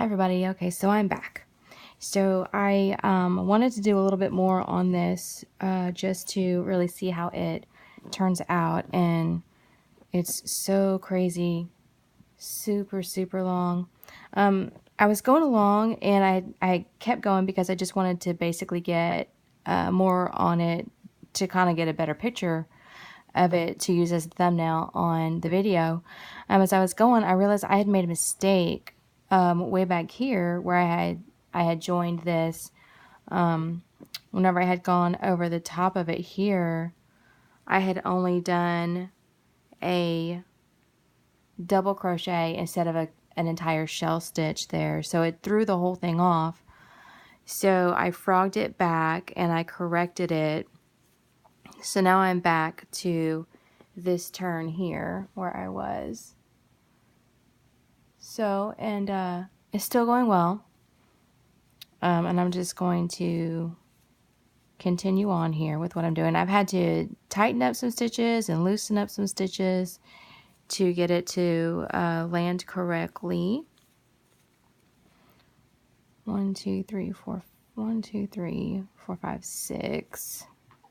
everybody. Okay, so I'm back. So I wanted to do a little bit more on this just to really see how it turns out, and it's so crazy, super long. I was going along and I kept going because I just wanted to basically get more on it to kind of get a better picture of it to use as a thumbnail on the video. As I was going, I realized I had made a mistake way back here where I had joined this. Whenever I had gone over the top of it here, I had only done a double crochet instead of an entire shell stitch there, so it threw the whole thing off. So I frogged it back and I corrected it. So now I'm back to this turn here where I was. So, and it's still going well. And I'm just going to continue on here with what I'm doing. I've had to tighten up some stitches and loosen up some stitches to get it to land correctly. 1, 2, 3, 4. 1, 2, 3, 4, 5, 6.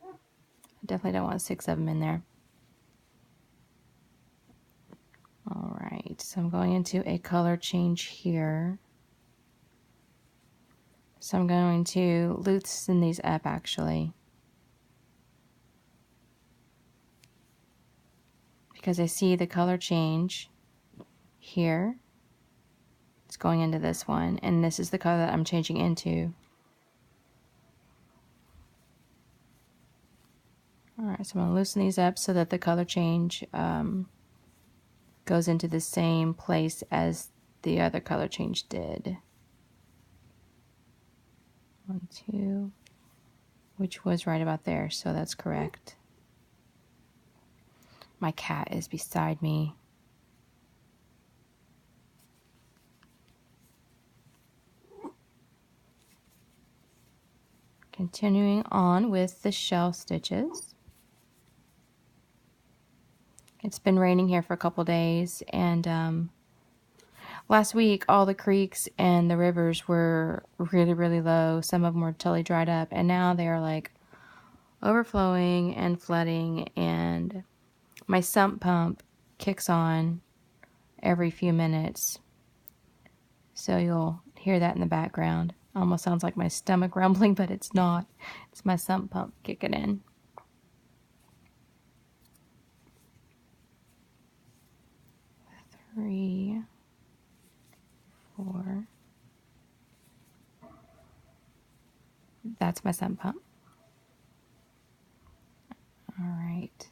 I definitely don't want 6 of them in there. All right, so I'm going into a color change here. So I'm going to loosen these up actually, because I see the color change here. It's going into this one, and this is the color that I'm changing into. All right, so I'm going to loosen these up so that the color change goes into the same place as the other color change did. 1, 2, which was right about there, so that's correct. My cat is beside me. Continuing on with the shell stitches. It's been raining here for a couple days, and last week all the creeks and the rivers were really low. Some of them were totally dried up, and now they are like overflowing and flooding, and my sump pump kicks on every few minutes, so you'll hear that in the background. Almost sounds like my stomach rumbling, but it's not. It's my sump pump kicking in. Three, 4. That's my sump pump. All right.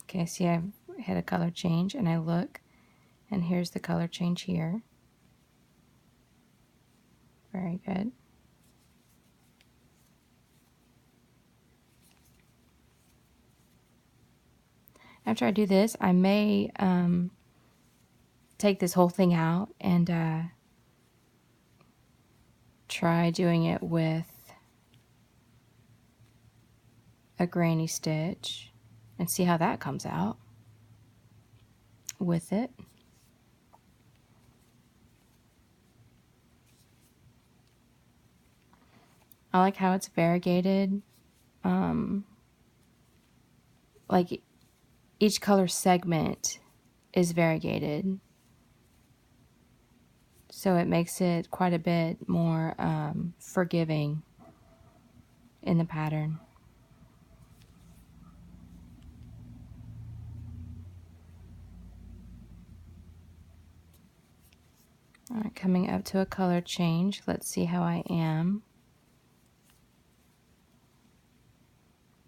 Okay, see I've had a color change, and I look, and here's the color change here. Very good. After I do this, I may take this whole thing out and try doing it with a granny stitch and see how that comes out with it. I like how it's variegated. Like each color segment is variegated, so it makes it quite a bit more forgiving in the pattern. All right, coming up to a color change. Let's see how I am.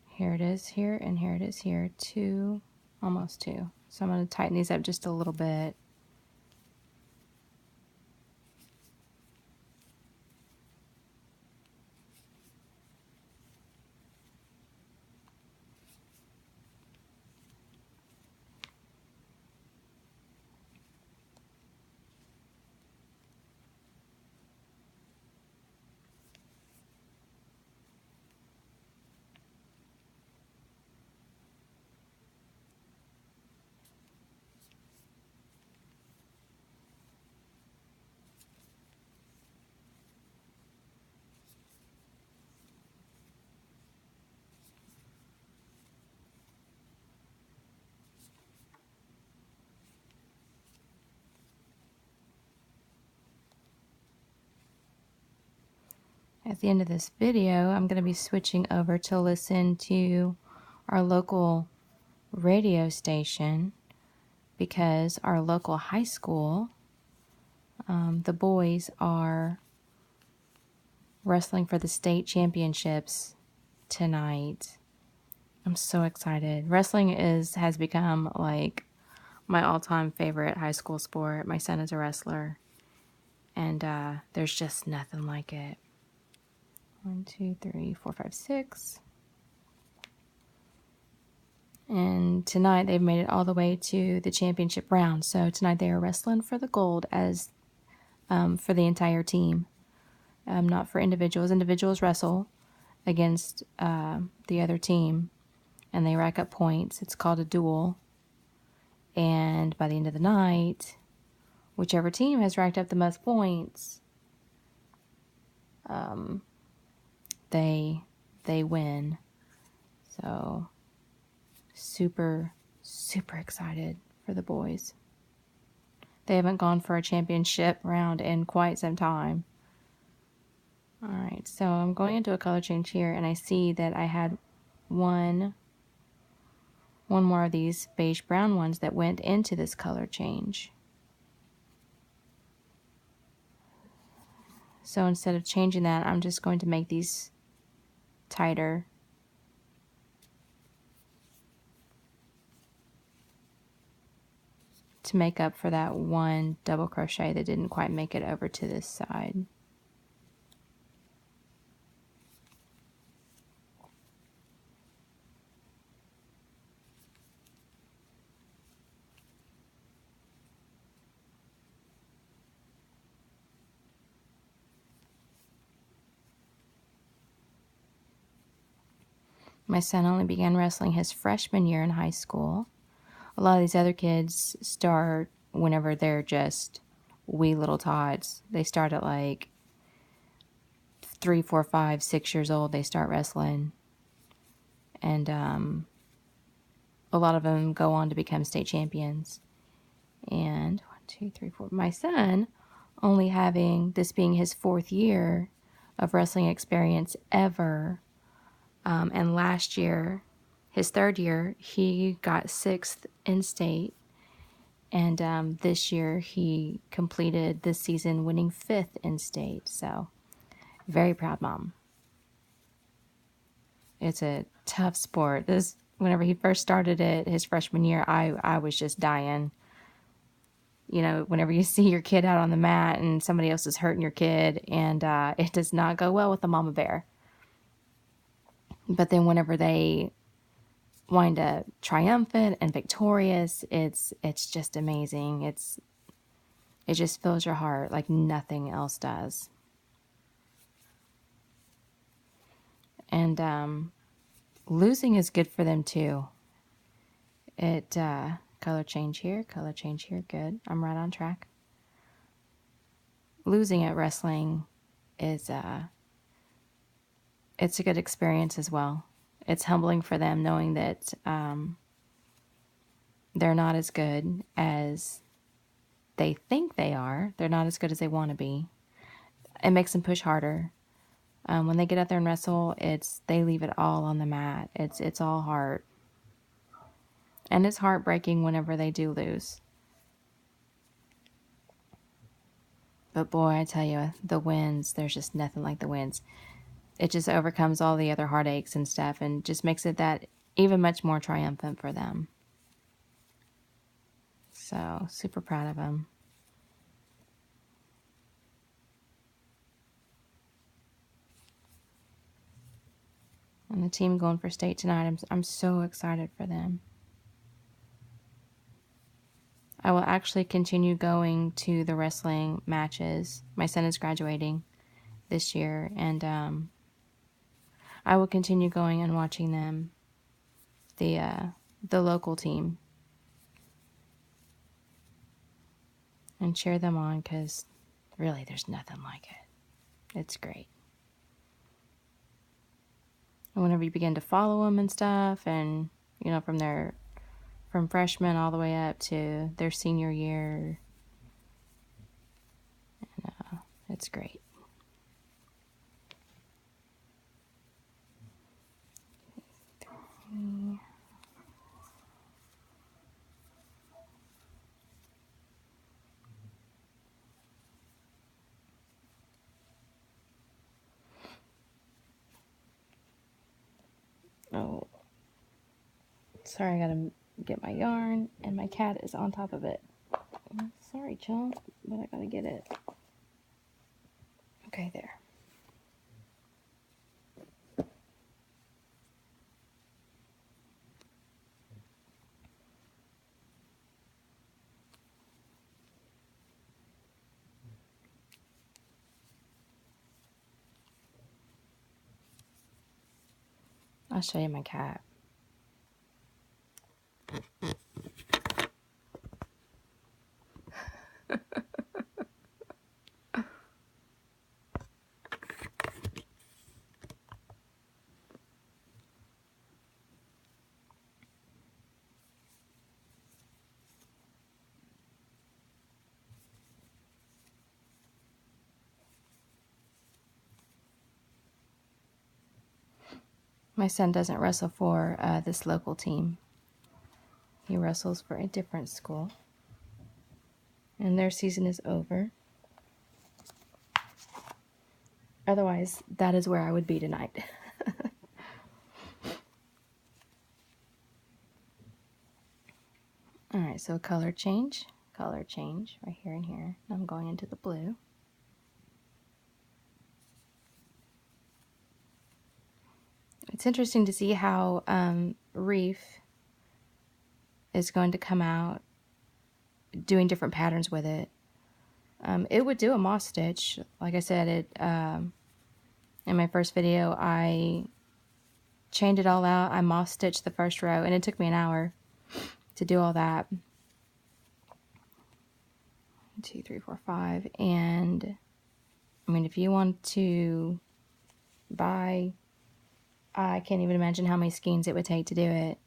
Here it is here, and here it is here. 2, almost 2. So I'm going to tighten these up just a little bit. at the end of this video, I'm going to be switching over to listen to our local radio station because our local high school, the boys are wrestling for the state championships tonight. I'm so excited. Wrestling has become like my all-time favorite high school sport. My son is a wrestler, and there's just nothing like it. 1, 2, 3, 4, 5, 6. And tonight they've made it all the way to the championship round. So tonight they are wrestling for the gold as for the entire team, not for individuals. Individuals wrestle against the other team, and they rack up points. It's called a duel. And by the end of the night, whichever team has racked up the most points, they win. So super, super excited for the boys. They haven't gone for a championship round in quite some time. All right, so I'm going into a color change here, and I see that I had one more of these beige brown ones that went into this color change. So instead of changing that, I'm just going to make these tighter. To make up for that one double crochet that didn't quite make it over to this side. My son only began wrestling his freshman year in high school. A lot of these other kids start whenever they're just wee little tots. They start at like 3, 4, 5, 6 years old. They start wrestling. And a lot of them go on to become state champions. And 1, 2, 3, 4. My son, only having this being his 4th year of wrestling experience ever, and last year, his 3rd year, he got 6th in state. And this year, he completed this season winning 5th in state. So, very proud mom. It's a tough sport. Whenever he first started it, his freshman year, I was just dying. You know, whenever you see your kid out on the mat and somebody else is hurting your kid, and it does not go well with the mama bear. But then whenever they wind up triumphant and victorious, it's just amazing. It just fills your heart like nothing else does. And losing is good for them too. Color change here, good. I'm right on track. Losing at wrestling is it's a good experience as well. It's humbling for them knowing that they're not as good as they think they are. They're not as good as they want to be. It makes them push harder. When they get out there and wrestle, they leave it all on the mat. It's all heart. And it's heartbreaking whenever they do lose. But boy, I tell you, the wins, there's just nothing like the wins. It just overcomes all the other heartaches and stuff and just makes it that even much more triumphant for them. So, super proud of them. And the team going for state tonight, I'm so excited for them. I will actually continue going to the wrestling matches. My son is graduating this year, and I will continue going and watching them, the local team, and cheer them on because really there's nothing like it. It's great. And whenever you begin to follow them and stuff, and you know, from freshman all the way up to their senior year, and it's great. Sorry, I gotta get my yarn, and my cat is on top of it. Sorry, chump, but I gotta get it. Okay, there. I'll show you my cat. My son doesn't wrestle for this local team. He wrestles for a different school. And their season is over. Otherwise, that is where I would be tonight. Alright, so color change right here and here. I'm going into the blue. It's interesting to see how Reef is going to come out doing different patterns with it. It would do a moss stitch. Like I said, in my first video, I chained it all out. I moss stitched the first row, and it took me an hour to do all that. 1, 2, 3, 4, 5. And I mean, if you want to buy, I can't even imagine how many skeins it would take to do it.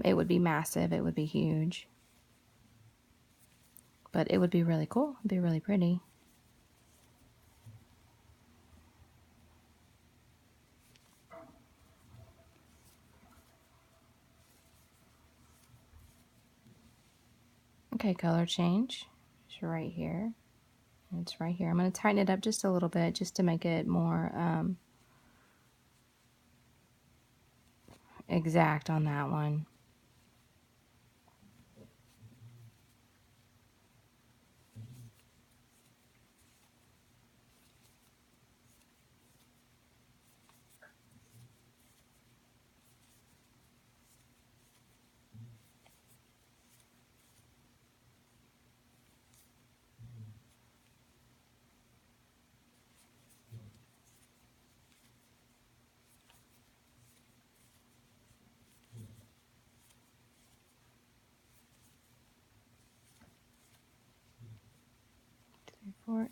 It would be massive. It would be huge. But it would be really cool. It'd be really pretty. Okay, color change. It's right here. It's right here. I'm going to tighten it up just a little bit just to make it more exact on that one.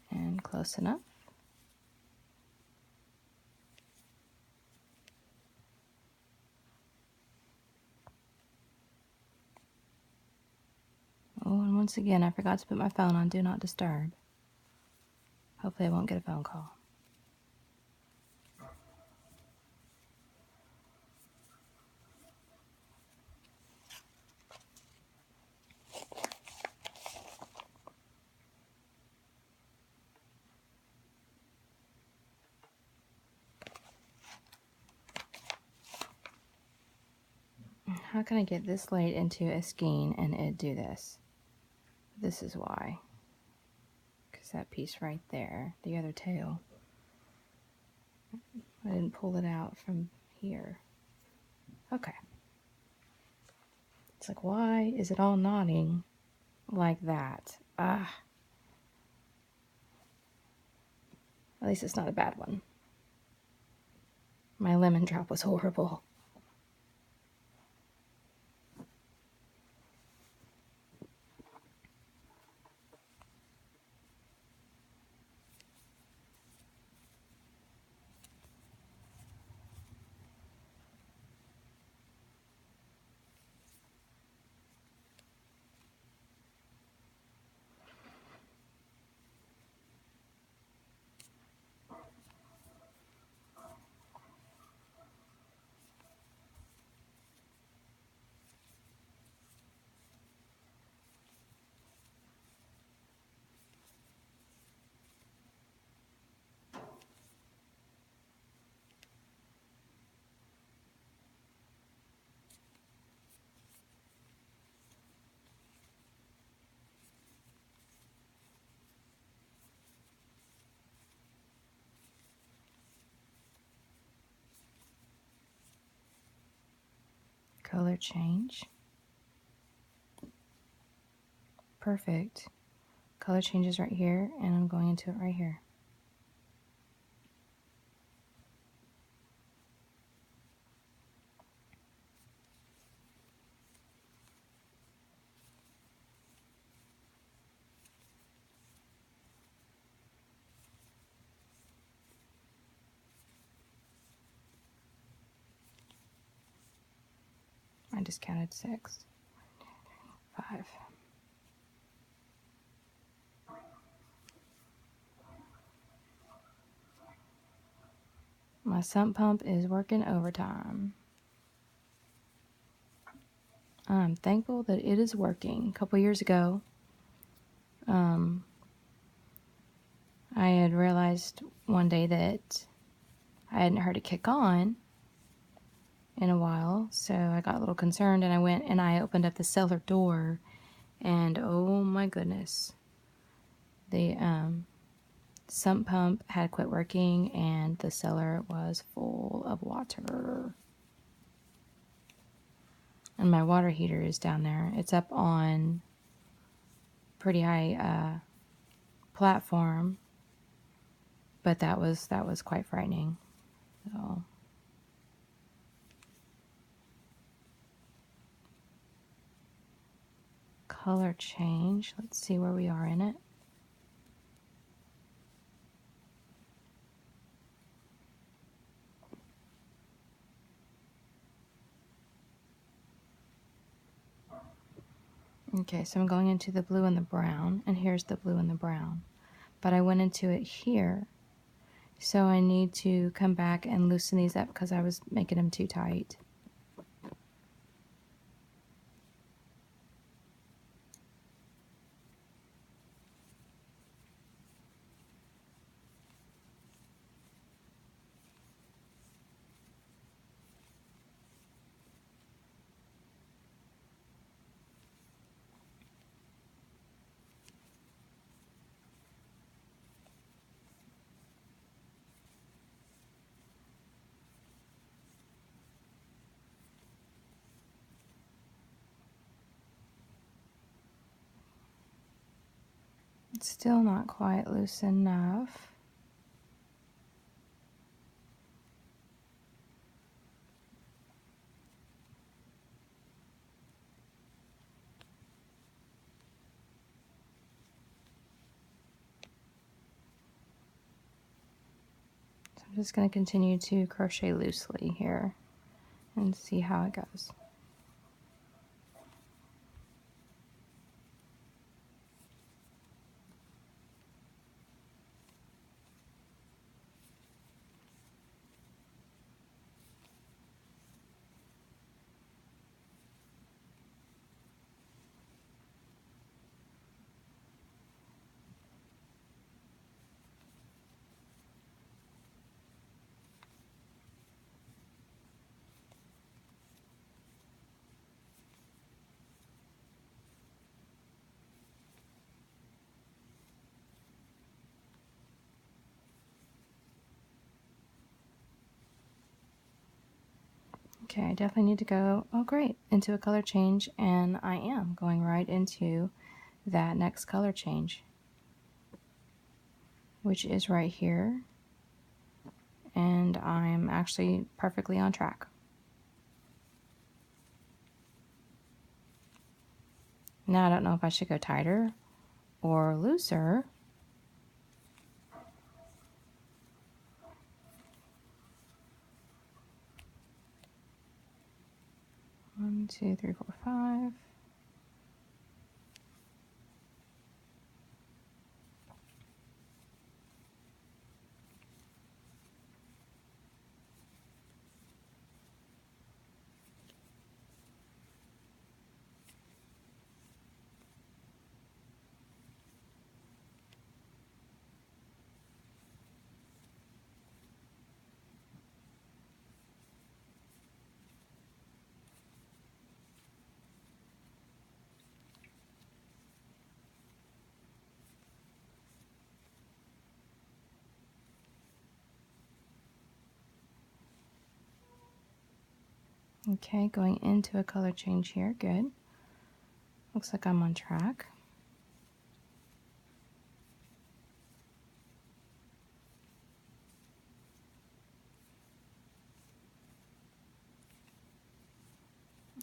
And close enough. Oh, and once again, I forgot to put my phone on Do Not Disturb. Hopefully I won't get a phone call. How can I get this late into a skein and it do this? This is why. Because that piece right there, the other tail, I didn't pull it out from here. Okay. It's like, why is it all knotting like that? Ah. At least it's not a bad one. My lemon drop was horrible. color change. Perfect. Color changes right here, and I'm going into it right here. I just counted 6, 5. My sump pump is working overtime. I'm thankful that it is working. A couple years ago, I had realized one day that I hadn't heard it kick on in a while, so I got a little concerned, and I went and I opened up the cellar door, and oh my goodness, the sump pump had quit working and the cellar was full of water. And my water heater is down there. It's up on pretty high platform, but that was quite frightening. So color change. Let's see where we are in it. Okay, so I'm going into the blue and the brown, and here's the blue and the brown. But I went into it here, so I need to come back and loosen these up because I was making them too tight. It's still not quite loose enough. So I'm just going to continue to crochet loosely here and see how it goes. Okay, I definitely need to go, oh great, into a color change, and I am going right into that next color change, which is right here, and I'm actually perfectly on track. Now I don't know if I should go tighter or looser. One, two, three, four, five. Okay, going into a color change here, good. Looks like I'm on track.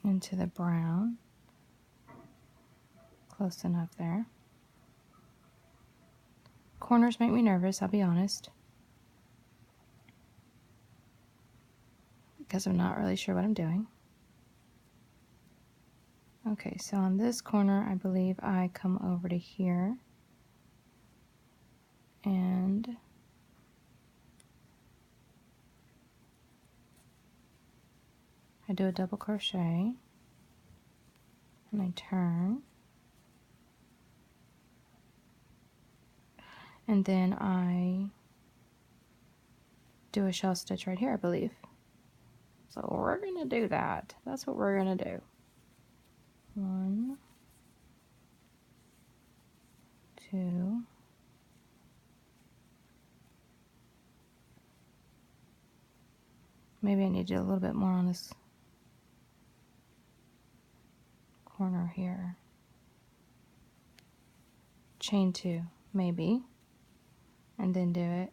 Into the brown. Close enough there. Corners make me nervous, I'll be honest, because I'm not really sure what I'm doing. Okay, so on this corner, I believe I come over to here and I do a double crochet and I turn, and then I do a shell stitch right here, I believe. So we're gonna do that. That's what we're gonna do. 1, 2, maybe I need to do a little bit more on this corner here. Chain 2, maybe, and then do it.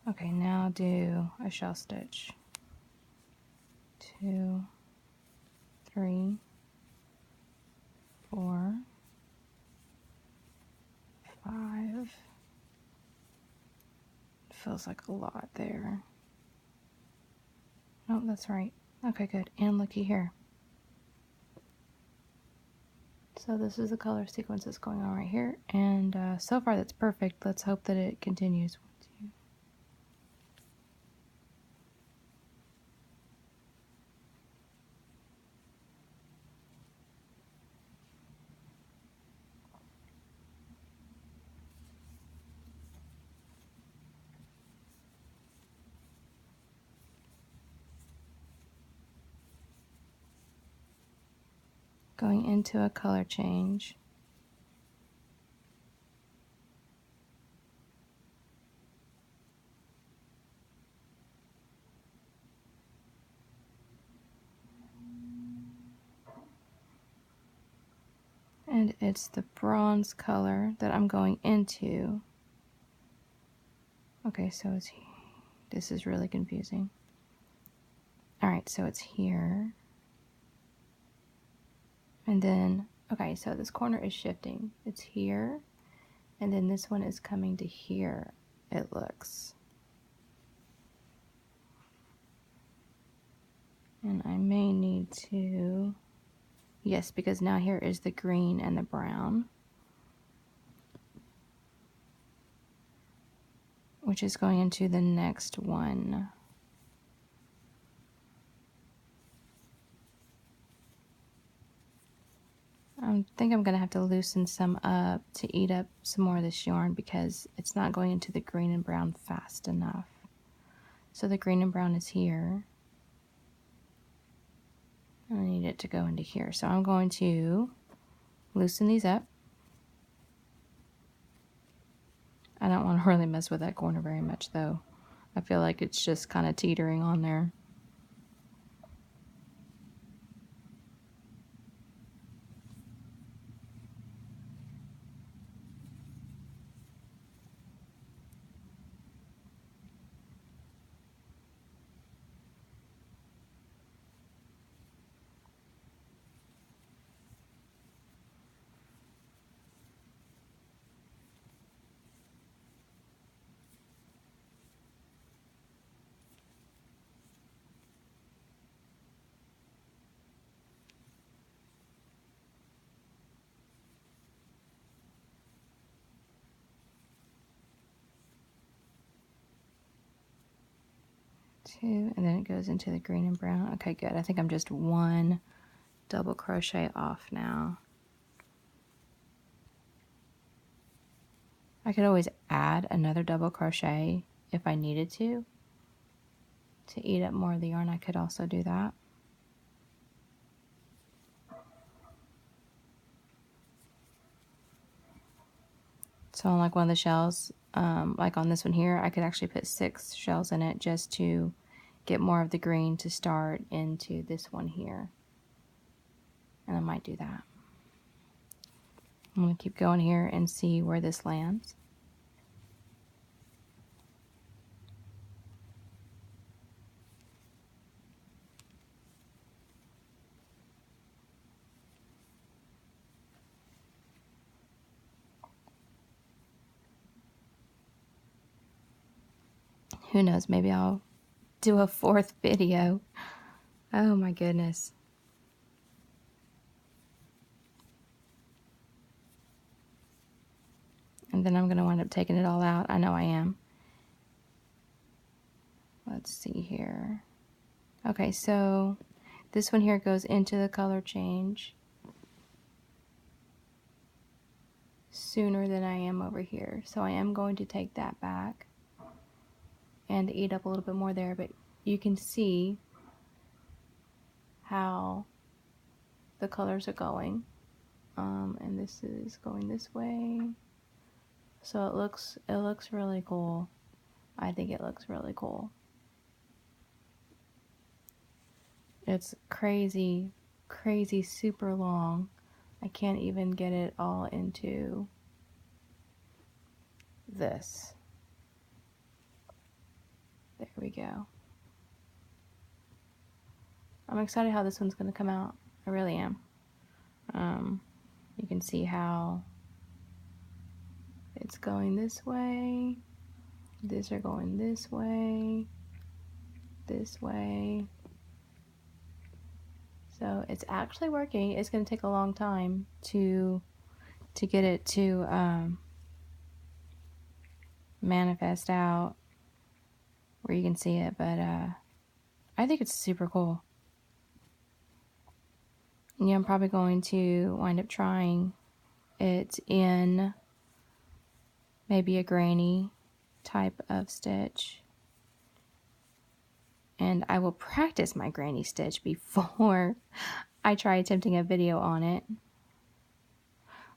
Okay, now do a shell stitch. 2, 3, 4, 5. Feels like a lot there. Oh, that's right. Okay, good. And looky here. So this is the color sequence that's going on right here, and so far that's perfect. Let's hope that it continues. 1, 2. Going into a color change. And it's the bronze color that I'm going into. Okay, so it's, this is really confusing. Alright, so it's here. And then, okay, so this corner is shifting. It's here, and then this one is coming to here, it looks. And I may need to, yes, because now here is the green and the brown, which is going into the next one. I think I'm going to have to loosen some up to eat up some more of this yarn because it's not going into the green and brown fast enough. So the green and brown is here. I need it to go into here. So I'm going to loosen these up. I don't want to really mess with that corner very much though. I feel like it's just kind of teetering on there. Two, and then it goes into the green and brown. Okay, good. I think I'm just one double crochet off now. I could always add another double crochet if I needed to eat up more of the yarn. I could also do that. So So on like one of the shells, like on this one here, I could actually put 6 shells in it just to get more of the green to start into this one here. And I might do that. I'm going to keep going here and see where this lands. Who knows, maybe I'll do a 4th video. Oh my goodness. And then I'm going to wind up taking it all out. I know I am. Let's see here. Okay, so this one here goes into the color change sooner than I am over here. So I am going to take that back and eat up a little bit more there, but you can see how the colors are going. And this is going this way. So it looks really cool. I think it looks really cool. It's crazy, crazy, super long. I can't even get it all into this. There we go. I'm excited how this one's going to come out. I really am. You can see how it's going this way. These are going this way. This way. So it's actually working. It's going to take a long time to get it to manifest out where you can see it, but I think it's super cool. Yeah, I'm probably going to wind up trying it in maybe a granny type of stitch. And I will practice my granny stitch before I try attempting a video on it.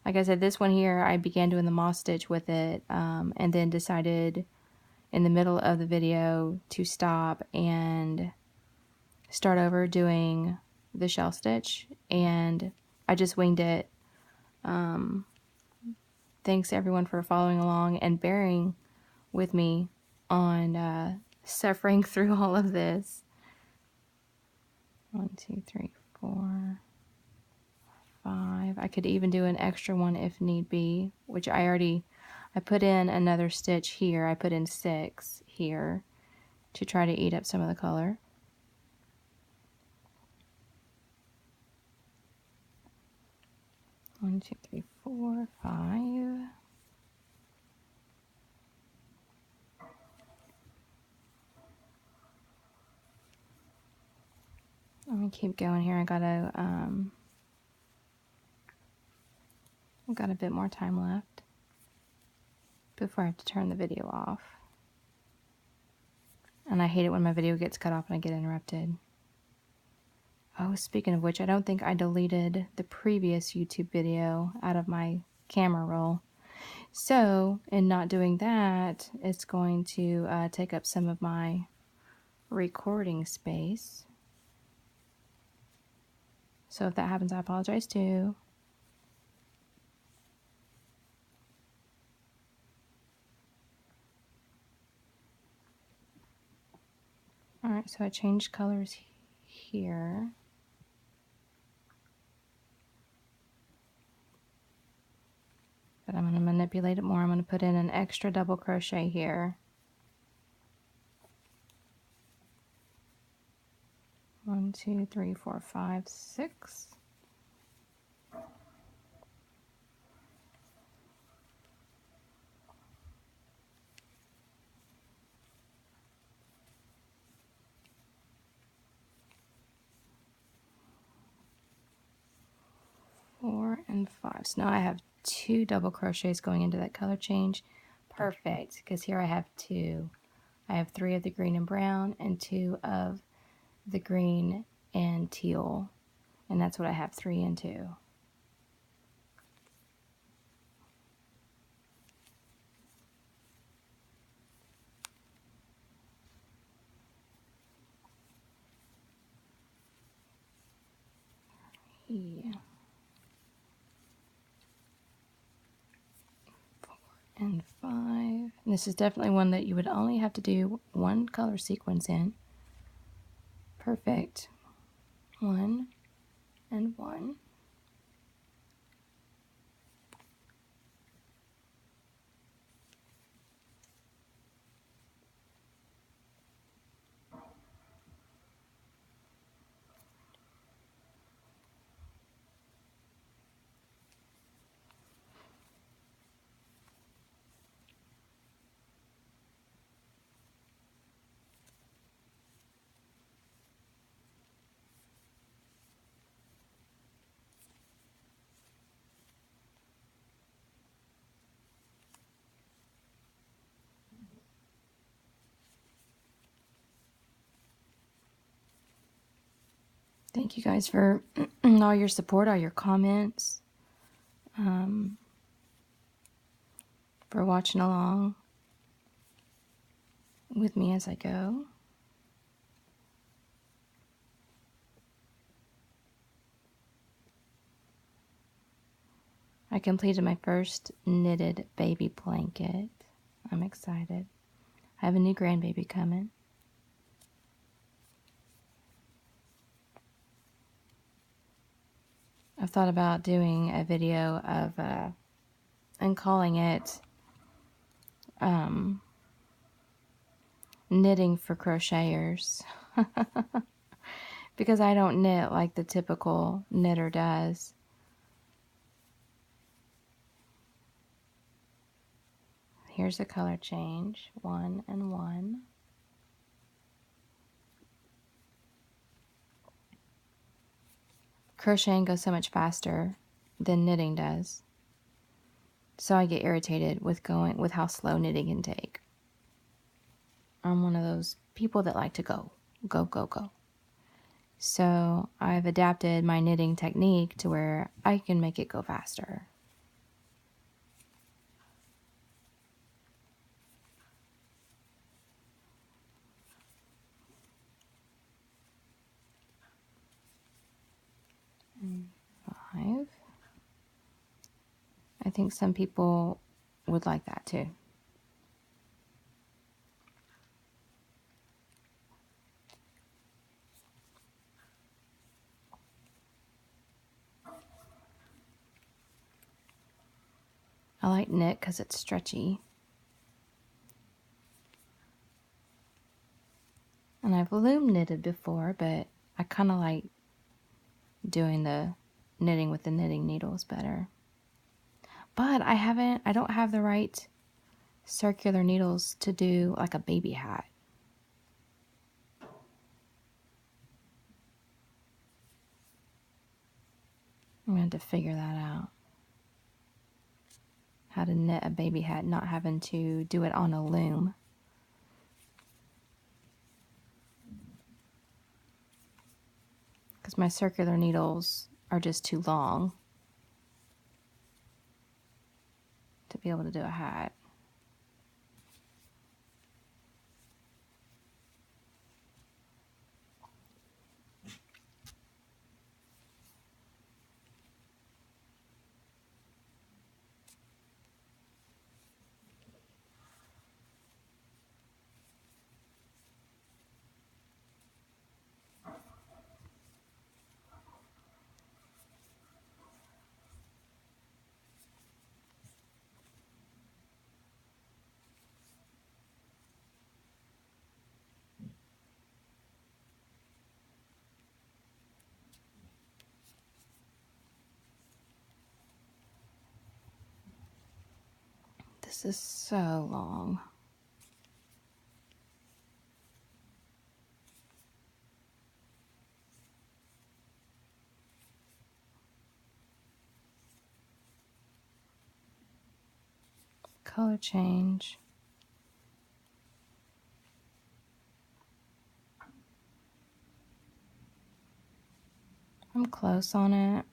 Like I said, this one here, I began doing the moss stitch with it, and then decided in the middle of the video to stop and start over doing the shell stitch, and I just winged it. Thanks everyone for following along and bearing with me on suffering through all of this. 1, 2, 3, 4, 5. I could even do an extra one if need be, which I put in another stitch here. I put in 6 here to try to eat up some of the color. One, 2, 3, 4, 5. I'm gonna keep going here. I got a bit more time left before I have to turn the video off. And I hate it when my video gets cut off and I get interrupted. Oh, speaking of which, I don't think I deleted the previous YouTube video out of my camera roll. So, in not doing that, it's going to take up some of my recording space. So if that happens, I apologize too. Alright, so I changed colors here. But I'm going to manipulate it more. I'm going to put in an extra double crochet here. 1, 2, 3, 4, 5, 6. Four and 5. So now I have 2 double crochets going into that color change. Perfect, because here I have 2. I have 3 of the green and brown and 2 of the green and teal, and that's what I have 3 and 2. 3, 4, and 5. This is definitely one that you would only have to do one color sequence in. Perfect. 1 and 1. Thank you guys for all your support, all your comments, for watching along with me as I go. I completed my first knitted baby blanket. I'm excited. I have a new grandbaby coming. I've thought about doing a video of, and calling it knitting for crocheters. Because I don't knit like the typical knitter does. Here's a color change, 1 and 1. Crocheting goes so much faster than knitting does. So I get irritated with how slow knitting can take. I'm one of those people that like to go. So I've adapted my knitting technique to where I can make it go faster. And 5. I think some people would like that too. I like knit because it's stretchy. And I've loom knitted before, but I kind of like doing the knitting with the knitting needles better. But I don't have the right circular needles to do like a baby hat. I'm going to have to figure that out. How to knit a baby hat, not having to do it on a loom. Because my circular needles are just too long to be able to do a hat. This is so long. Color change. I'm close on it.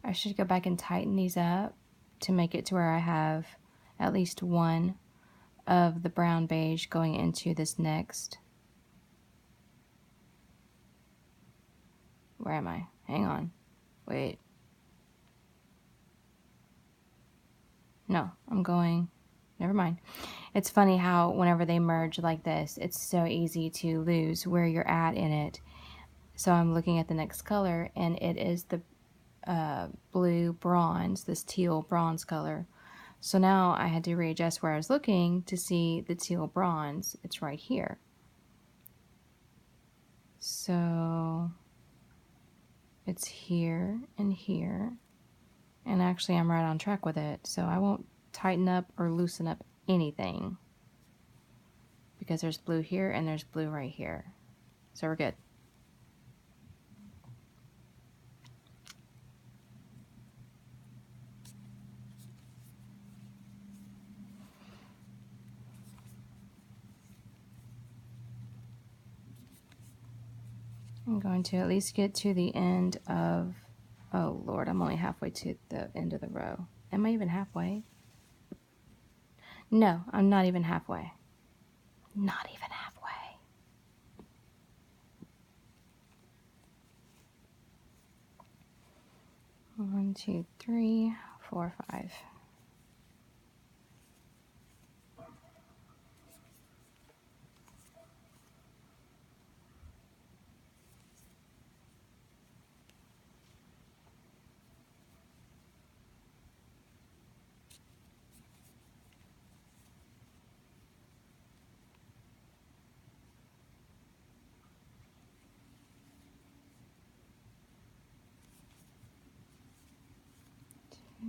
I should go back and tighten these up to make it to where I have at least one of the brown beige going into this next. Where am I? Hang on. Wait. No, I'm going. Never mind. It's funny how whenever they merge like this, it's so easy to lose where you're at in it. So I'm looking at the next color, and it is the blue bronze, this teal bronze color. So now I had to readjust where I was looking to see the teal bronze. It's right here. So it's here and here. And actually I'm right on track with it. So I won't tighten up or loosen up anything, because there's blue here and there's blue right here. So we're good. I'm going to at least get to the end of, oh Lord, I'm only halfway to the end of the row. Am I even halfway? No, I'm not even halfway. Not even halfway. One, two, three, four, five.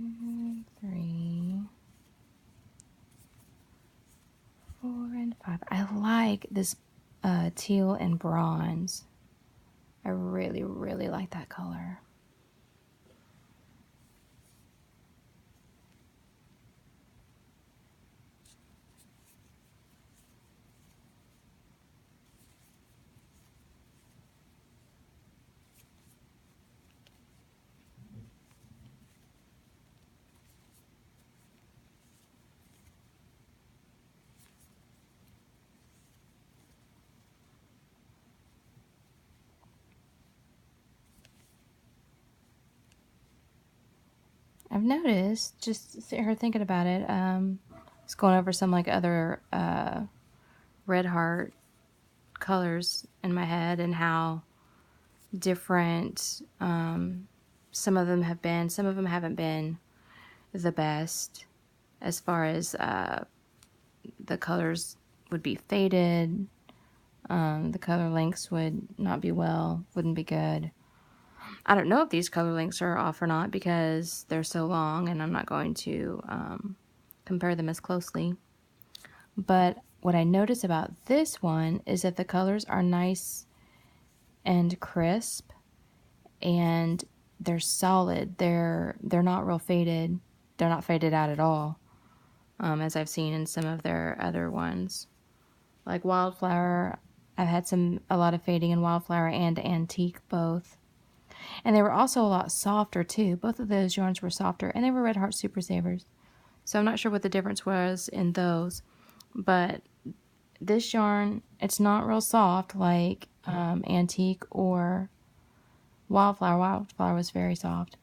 Two, three, four, and five. I like this teal and bronze. I really, really like that color. I've noticed, just sitting here thinking about it, just going over some like other red heart colors in my head, and how different some of them have been. Some of them haven't been the best, as far as the colors would be faded. The color links would not be well, wouldn't be good. I don't know if these color links are off or not, because they're so long and I'm not going to compare them as closely. But what I notice about this one is that the colors are nice and crisp, and they're solid. They're not real faded. They're not faded out at all, as I've seen in some of their other ones. Like Wildflower, I've had a lot of fading in Wildflower and Antique both. And they were also a lot softer too. Both of those yarns were softer, and they were Red Heart Super Savers. So I'm not sure what the difference was in those. But this yarn, it's not real soft like Antique or Wildflower. Wildflower was very soft.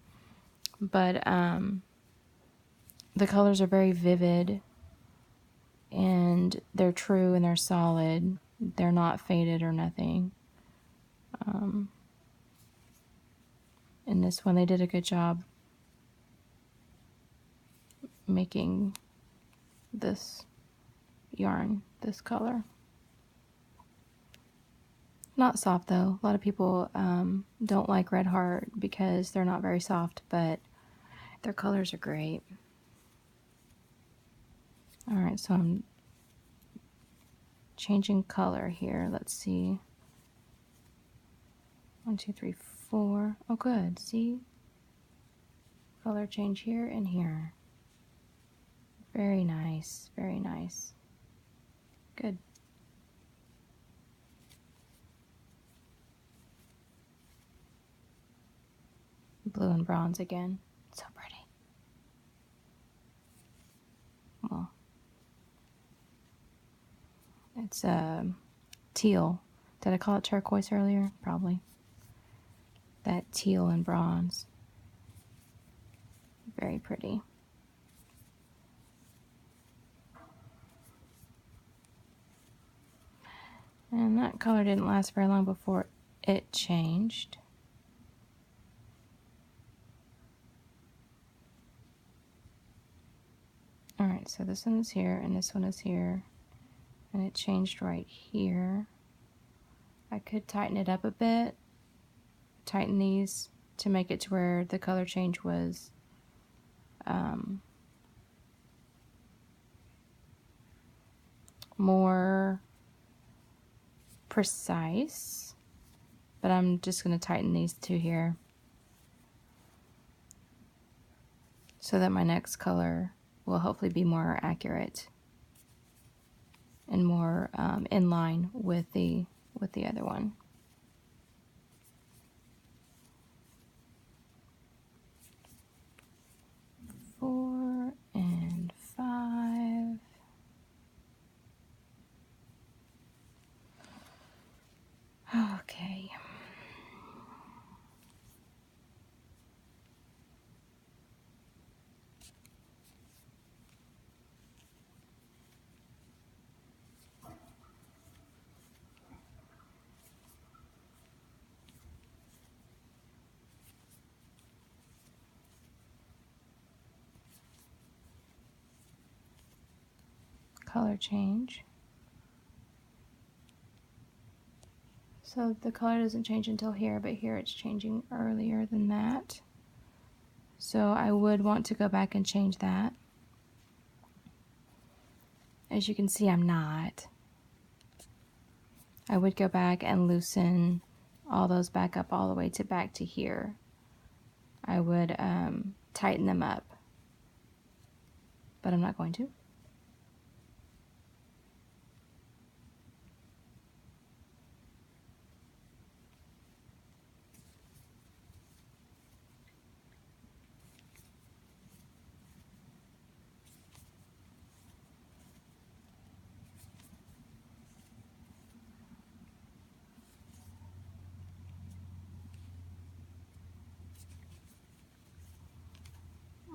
But the colors are very vivid, and they're true, and they're solid. They're not faded or nothing. In this one, they did a good job making this yarn this color. Not soft though. A lot of people don't like Red Heart because they're not very soft, but their colors are great. Alright, so I'm changing color here. Let's see. 1, 2, 3, 4. Oh good, see? Color change here and here. Very nice, very nice. Good. Blue and bronze again. So pretty. Well, it's teal. Did I call it turquoise earlier? Probably. that teal and bronze. Very pretty. And that color didn't last very long before it changed. Alright, so this one is here and this one is here. And it changed right here. I could tighten it up a bit. Tighten these to make it to where the color change was more precise, but I'm just going to tighten these two here so that my next color will hopefully be more accurate and more in line with the other one. Four and five. Okay. Color change. So the color doesn't change until here, but here it's changing earlier than that. So I would want to go back and change that. As you can see, I'm not. I would go back and loosen all those back up all the way to back to here. I would tighten them up, but I'm not going to.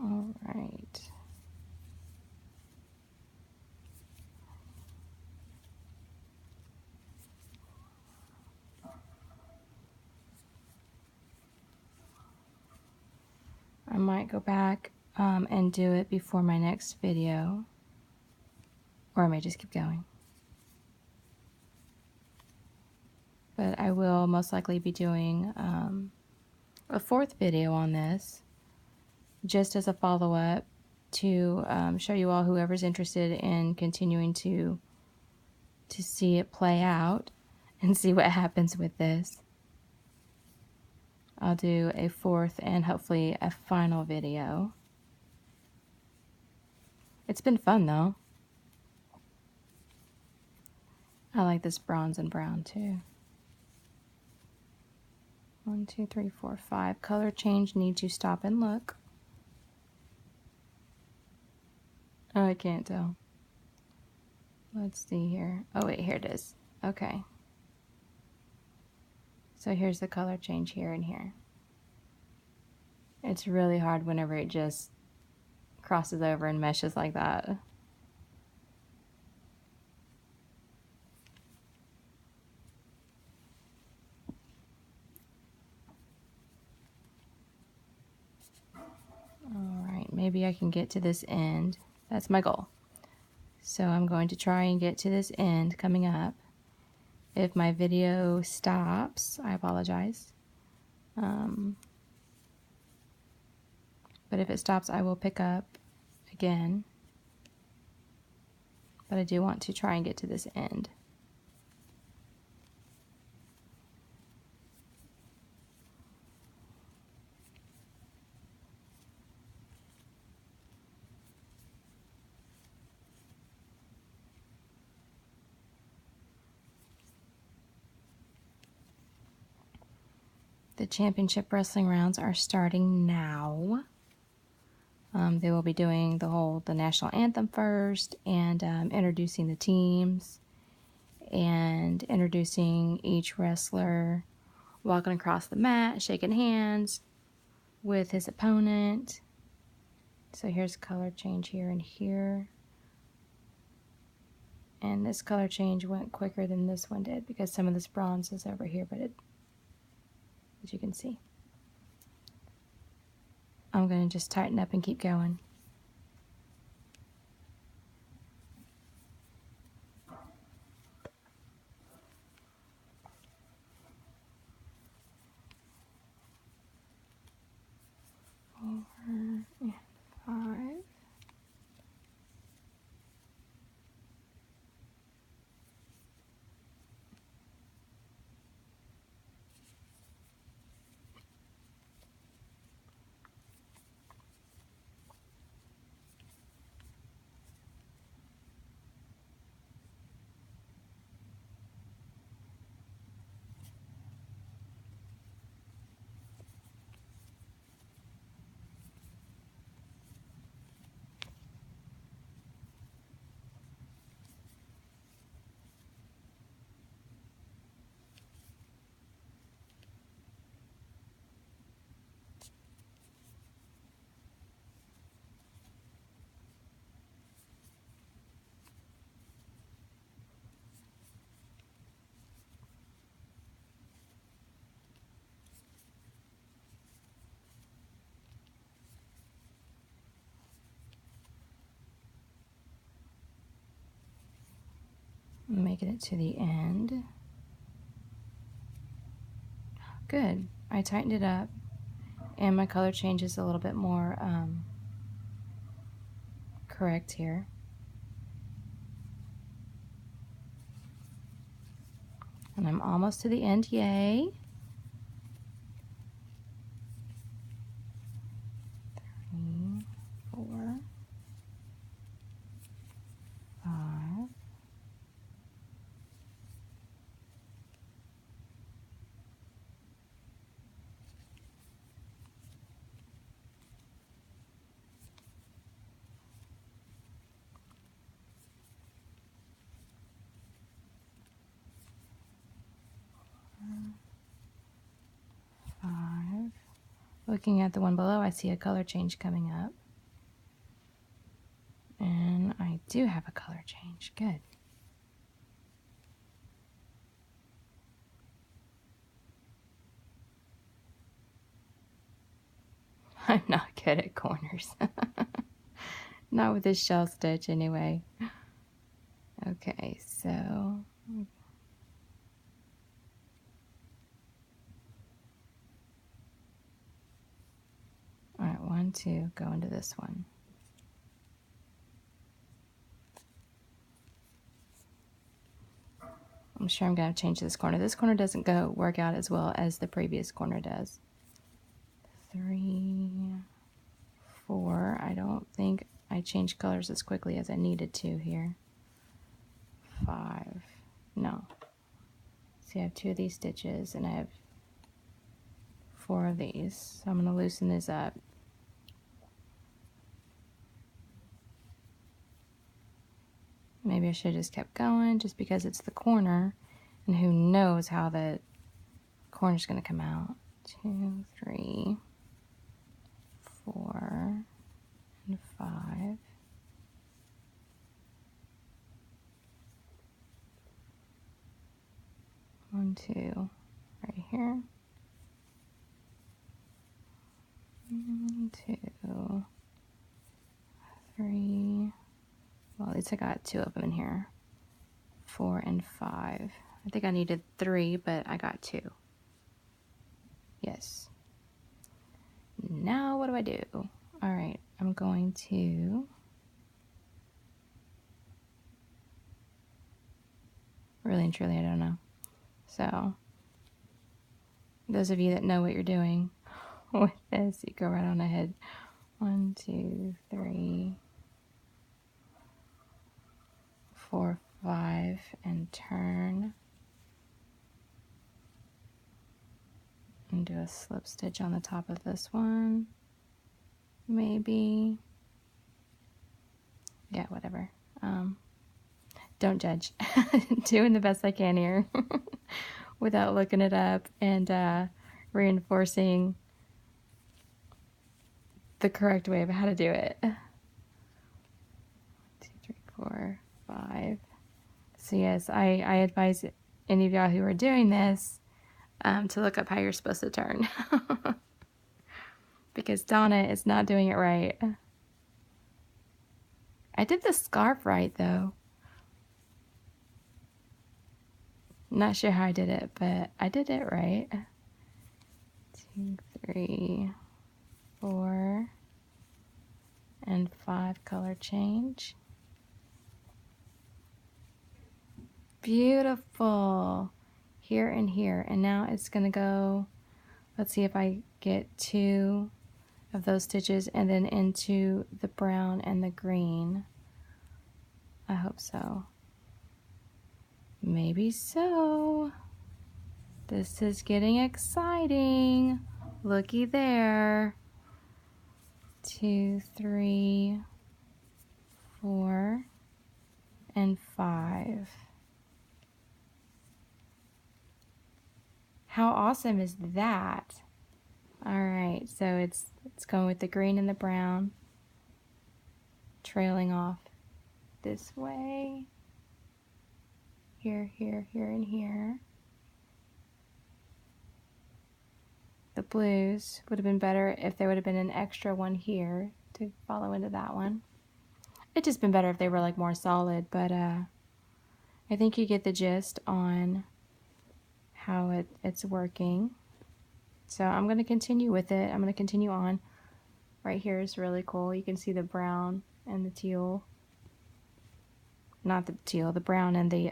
All right. I might go back and do it before my next video, or I may just keep going. But I will most likely be doing a fourth video on this, just as a follow-up to show you all, whoever's interested in continuing to see it play out and see what happens with this. I'll do a fourth and hopefully a final video. It's been fun though. I like this bronze and brown too. 1, 2, 3, 4, 5. Color change, need to stop and look. Oh, I can't tell. Let's see here. Oh wait, here it is. Okay. So here's the color change here and here. It's really hard whenever it just crosses over and meshes like that. Alright, maybe I can get to this end. That's my goal. So I'm going to try and get to this end coming up. If my video stops, I apologize. But if it stops, I will pick up again. But I do want to try and get to this end. The championship wrestling rounds are starting now. They will be doing the national anthem first, and introducing the teams, and introducing each wrestler walking across the mat, shaking hands with his opponent. So here's color change here and here. And this color change went quicker than this one did because some of this bronze is over here, but as you can see. I'm going to just tighten up and keep going. Four and five. Making it to the end. Good. I tightened it up, and my color change is a little bit more correct here. And I'm almost to the end, yay. 3, 4, 5. 5. Looking at the one below, I see a color change coming up. And I do have a color change. Good. I'm not good at corners. Not with this shell stitch anyway. Okay, so all right, 1, 2, go into this one. I'm sure I'm going to change this corner. This corner doesn't work out as well as the previous corner does. 3, 4. I don't think I changed colors as quickly as I needed to here. 5. No. See, I have 2 of these stitches and I have 4 of these. So I'm going to loosen this up. Maybe I should have just kept going just because it's the corner, and who knows how the corner's going to come out. 2, 3, 4, and 5. One, 2, right here. 1, 2, 3. Well, at least I got 2 of them in here. 4 and 5. I think I needed 3, but I got 2. Yes. Now what do I do? All right, I'm going to really and truly, I don't know. So those of you that know what you're doing with this, you go right on ahead. 1, 2, 3, 4, 5, and turn and do a slip stitch on the top of this one, maybe. Yeah, whatever. Don't judge. Doing the best I can here. without looking it up and reinforcing the correct way of how to do it. 1, 2, 3, 4, 5. So yes, I advise any of y'all who are doing this to look up how you're supposed to turn. Because Donna is not doing it right. I did the scarf right though. Not sure how I did it, but I did it right. 2, 3, 4, and 5 color change. Beautiful. Here and here. And now it's going to go, let's see if I get 2 of those stitches and then into the brown and the green. I hope so. Maybe so. This is getting exciting. Looky there. 2, 3, 4, and 5. How awesome is that? All right, so it's going with the green and the brown, trailing off this way. Here, here, here, and here. The blues would have been better if there would have been an extra one here to follow into that one. It'd just been better if they were like more solid, but I think you get the gist on how it's working. So I'm going to continue with it. I'm going to continue on. Right here is really cool. You can see the brown and the teal. Not the teal, the brown and the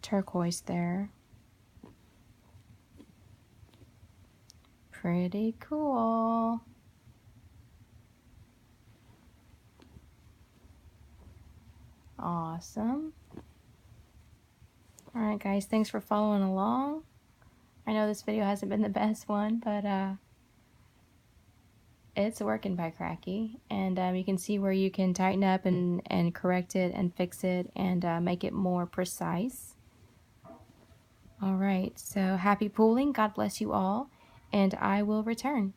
turquoise there. Pretty cool. Awesome. Alright guys, thanks for following along. I know this video hasn't been the best one, but it's working by Cracky. And you can see where you can tighten up and correct it and fix it and make it more precise. Alright, so happy pooling. God bless you all. And I will return.